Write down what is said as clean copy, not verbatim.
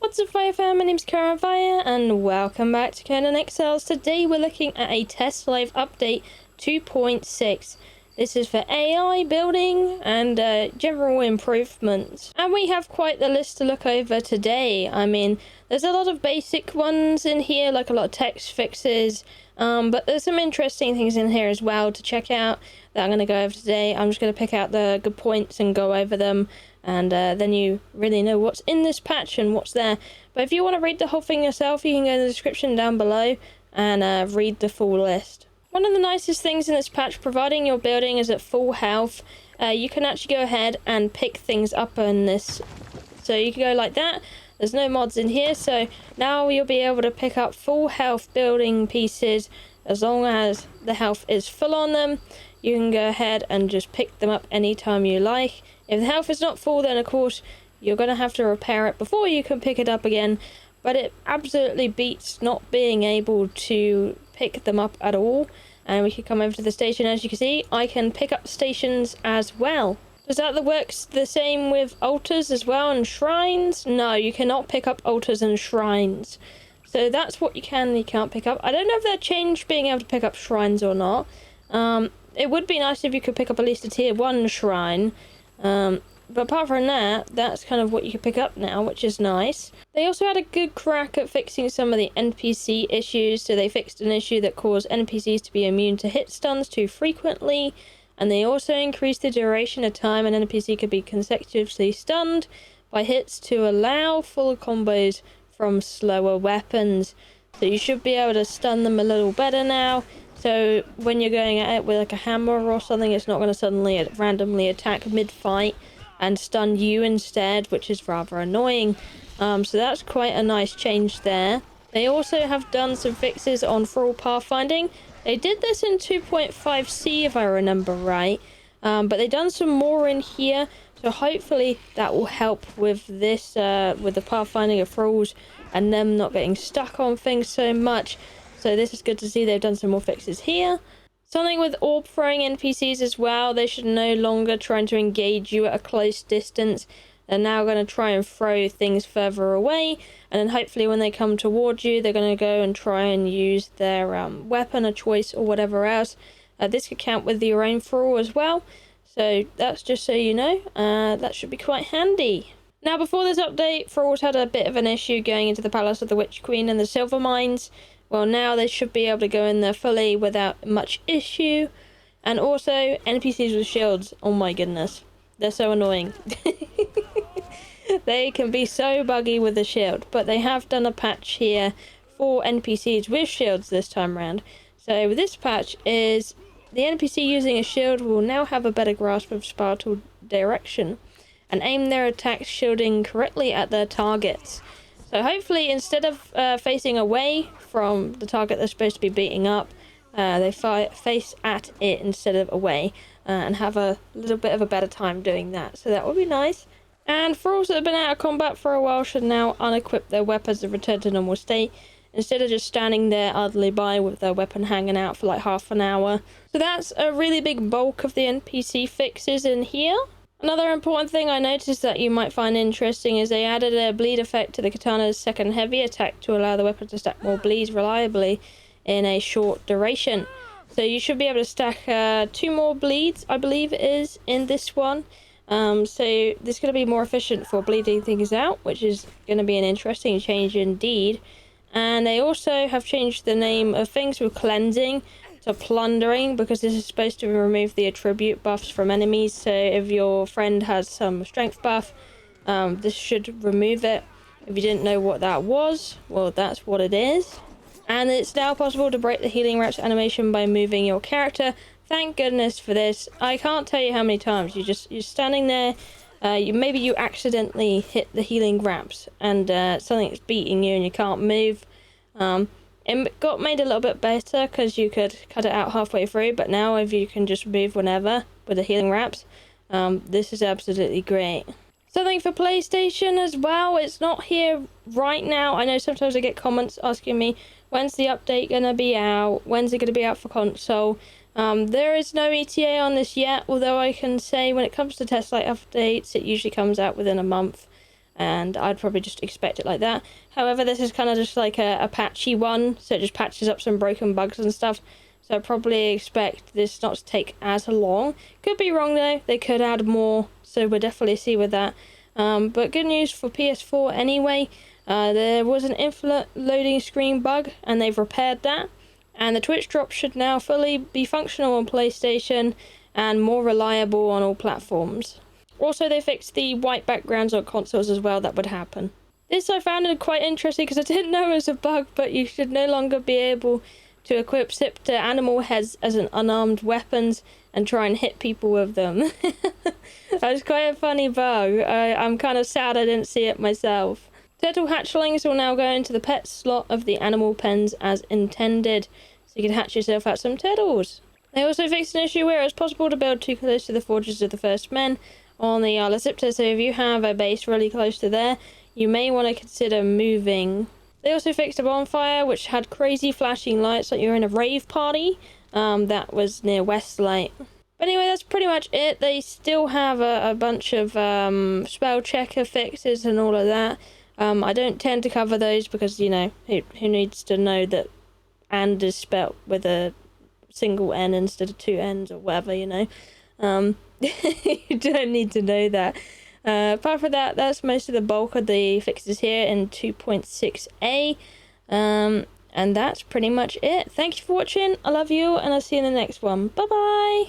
What's up, Fire fam? My name's Kiahonfire and welcome back to Conan Exiles. Today we're looking at a Testlive update 2.6. This is for AI building and general improvements. And we have quite the list to look over today. I mean, there's a lot of basic ones in here, like a lot of text fixes. But there's some interesting things in here as well to check out that I'm going to go over today. I'm just going to pick out the good points and go over them. And then you really know what's in this patch and what's there. But if you want to read the whole thing yourself, you can go in the description down below and read the full list. One of the nicest things in this patch, providing your building is at full health, you can actually go ahead and pick things up in this. So you can go like that. There's no mods in here, so now you'll be able to pick up full health building pieces as long as the health is full on them. You can go ahead and just pick them up anytime you like. If the health is not full, then of course you're going to have to repair it before you can pick it up again. But it absolutely beats not being able to pick them up at all. And we can come over to the station. As you can see, I can pick up stations as well. Does that work the same with altars as well and shrines? No, you cannot pick up altars and shrines. So that's what you can and you can't pick up. I don't know if they've changed being able to pick up shrines or not. It would be nice if you could pick up at least a tier 1 shrine. But apart from that, that's kind of what you can pick up now, which is nice. They also had a good crack at fixing some of the NPC issues. So they fixed an issue that caused NPCs to be immune to hit stuns too frequently. And they also increased the duration of time an NPC could be consecutively stunned by hits to allow full combos from slower weapons. So you should be able to stun them a little better now. So when you're going at it with like a hammer or something, it's not going to suddenly randomly attack mid-fight and stun you instead, which is rather annoying. So that's quite a nice change there. They also have done some fixes on THRALL pathfinding. They did this in 2.5c if I remember right, but they've done some more in here. So hopefully that will help with this, with the pathfinding of thralls and them not getting stuck on things so much. So this is good to see they've done some more fixes here. Something with orb throwing NPCs as well. They should no longer try to engage you at a close distance. They're now going to try and throw things further away. And then hopefully when they come towards you, they're going to go and try and use their weapon of choice or whatever else. This could count with your own thrall as well. So that's just so you know. That should be quite handy. Now, before this update, thralls had a bit of an issue going into the Palace of the Witch Queen and the Silver Mines. Well, now they should be able to go in there fully without much issue. And also, NPCs with shields. Oh my goodness. They're so annoying. They can be so buggy with the shield. But they have done a patch here for NPCs with shields this time around. So this patch is the NPC using a shield will now have a better grasp of spatial direction and aim their attacks shielding correctly at their targets. So hopefully instead of facing away from the target they're supposed to be beating up, they face at it instead of away and have a little bit of a better time doing that. So that would be nice. And thralls that have been out of combat for a while should now unequip their weapons and return to normal state instead of just standing there idly by with their weapon hanging out for like half an hour. So that's a really big bulk of the NPC fixes in here. Another important thing I noticed that you might find interesting is they added a bleed effect to the katana's second heavy attack to allow the weapon to stack more bleeds reliably in a short duration. So you should be able to stack 2 more bleeds, I believe it is, in this one. So this is going to be more efficient for bleeding things out, which is going to be an interesting change indeed. And they also have changed the name of things with cleansing to plundering, because this is supposed to remove the attribute buffs from enemies. So if your friend has some strength buff, this should remove it. If you didn't know what that was, well, that's what it is. And it's now possible to break the healing wraps animation by moving your character. Thank goodness for this. I can't tell you how many times you're standing there, maybe you accidentally hit the healing wraps and something's beating you and you can't move. It got made a little bit better because you could cut it out halfway through, but now if you can just move whenever with the healing wraps, this is absolutely great. Something for PlayStation as well. It's not here right now. I know sometimes I get comments asking me, when's the update going to be out? When's it going to be out for console? There is no ETA on this yet, although I can say when it comes to Testlive updates, it usually comes out within a month. and I'd probably just expect it like that. However, this is kind of just like a patchy one, so it just patches up some broken bugs and stuff. So I probably expect this not to take as long. Could be wrong though, they could add more, so we'll definitely see with that. But good news for PS4 anyway. There was an infinite loading screen bug, and they've repaired that. And the Twitch drop should now fully be functional on PlayStation and more reliable on all platforms. Also, they fixed the white backgrounds on consoles as well that would happen. This I found quite interesting because I didn't know it was a bug, but you should no longer be able to equip scepter animal heads as an unarmed weapons and try and hit people with them. That was quite a funny bug. I'm kind of sad I didn't see it myself. Turtle hatchlings will now go into the pet slot of the animal pens as intended, so you can hatch yourself out some turtles. They also fixed an issue where it was possible to build too close to the forges of the first men on the Isle of Scepter, so if you have a base really close to there, you may want to consider moving. They also fixed a bonfire which had crazy flashing lights like you're in a rave party. That was near Westlight. But anyway, that's pretty much it. They still have a bunch of spell checker fixes and all of that. I don't tend to cover those because, you know, who needs to know that and is spelt with a single N instead of two N's or whatever, you know. You don't need to know that. Apart from that, that's most of the bulk of the fixes here in 2.6a. And that's pretty much it. Thank you for watching. I love you, and I'll see you in the next one. Bye bye.